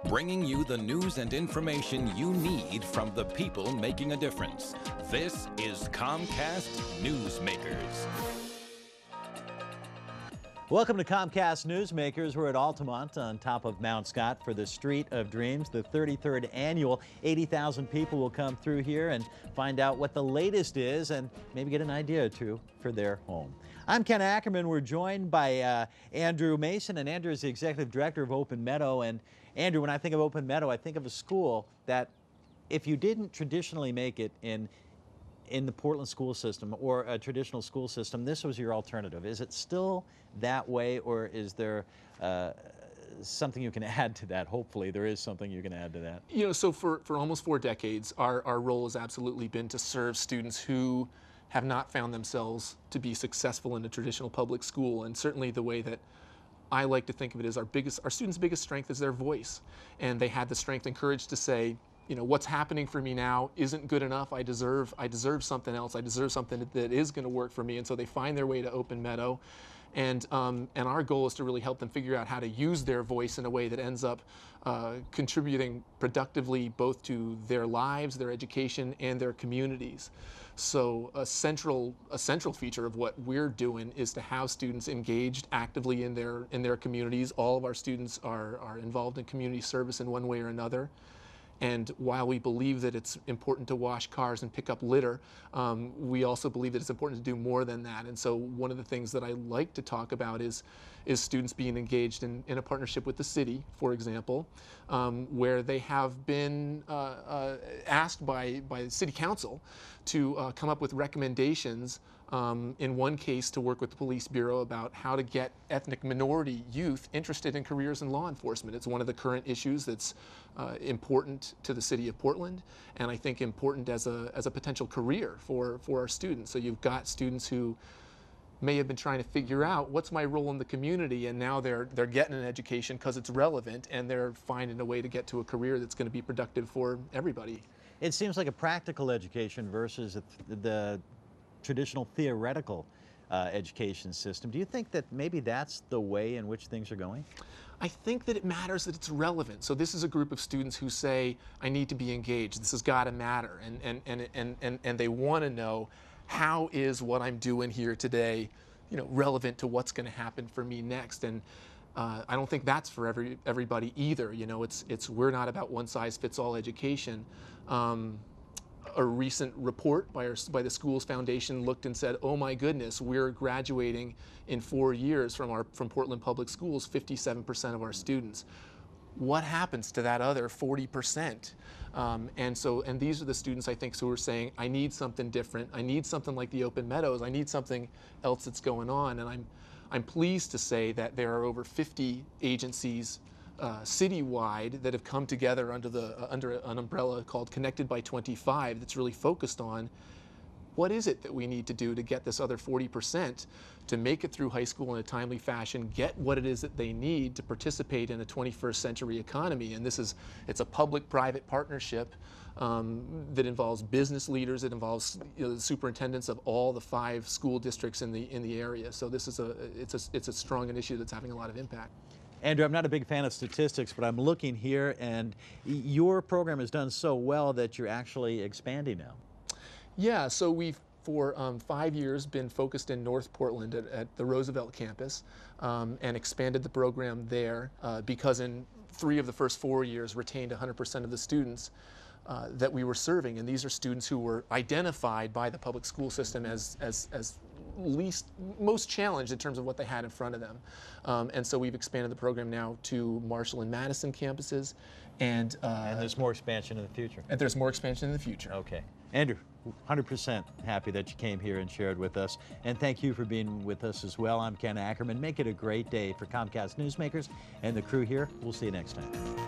bringing you the news and information you need from the people making a difference. This is Comcast NewsMakers. Welcome to Comcast NewsMakers. We're at Altamont on top of Mount Scott for the Street of Dreams, the 33rd annual. 80,000 people will come through here and find out what the latest is and maybe get an idea or two for their home. I'm Ken Ackerman. We're joined by Andrew Mason, and Andrew is the Executive Director of Open Meadow. And Andrew, when I think of Open Meadow, I think of a school that if you didn't traditionally make it in the Portland school system or a traditional school system, this was your alternative. Is it still that way, or is there something you can add to that? Hopefully there is something you can add to that. You know, so for almost 4 decades, our role has absolutely been to serve students who have not found themselves to be successful in a traditional public school. And certainly the way that I like to think of it is our students' biggest strength is their voice. And they had the strength and courage to say, you know, what's happening for me now isn't good enough. I deserve something else. I deserve something that is going to work for me. And so they find their way to Open Meadow. And our goal is to really help them figure out how to use their voice in a way that ends up contributing productively both to their lives, their education, and their communities. So a central feature of what we're doing is to have students engaged actively in their communities. All of our students are involved in community service in one way or another. And while we believe that it's important to wash cars and pick up litter, we also believe that it's important to do more than that. And so one of the things that I like to talk about is students being engaged in a partnership with the city, for example, where they have been asked by the city council to come up with recommendations, in one case to work with the police bureau about how to get ethnic minority youth interested in careers in law enforcement. It's one of the current issues that's important to the city of Portland, and I think important as a potential career for our students. So you've got students who may have been trying to figure out what's my role in the community, and now they're getting an education because it's relevant, and they're finding a way to get to a career that's going to be productive for everybody. It seems like a practical education versus the traditional theoretical education system. Do you think that maybe that's the way in which things are going? I think that it matters that it's relevant. So this is a group of students who say, I need to be engaged. This has got to matter. And they want to know, how is what I'm doing here today, you know, relevant to what's going to happen for me next? And I don't think that's for everybody either. You know, we're not about one size fits all education. A recent report by the Schools Foundation looked and said, oh my goodness, we're graduating in 4 years from Portland Public Schools, 57% of our students. What happens to that other 40%? And these are the students, I think, who are saying, I need something different. I need something like the Open Meadows. I need something else that's going on. And I'm pleased to say that there are over 50 agencies citywide that have come together under an umbrella called Connected by 25 that's really focused on what is it that we need to do to get this other 40% to make it through high school in a timely fashion, get what it is that they need to participate in a 21st century economy. And it's a public-private partnership that involves business leaders, it involves, you know, the superintendents of all the 5 school districts in the area. So this is it's a strong initiative that's having a lot of impact. Andrew, I'm not a big fan of statistics, but I'm looking here, and your program has done so well that you're actually expanding now. Yeah, so we've, for 5 years, been focused in North Portland at the Roosevelt campus, and expanded the program there because in 3 of the first 4 years retained 100% of the students that we were serving. And these are students who were identified by the public school system as most challenged in terms of what they had in front of them. And so we've expanded the program now to Marshall and Madison campuses. And there's more expansion in the future. And there's more expansion in the future. Okay. Andrew, 100% happy that you came here and shared with us. And thank you for being with us as well. I'm Ken Ackerman. Make it a great day for Comcast NewsMakers and the crew here. We'll see you next time.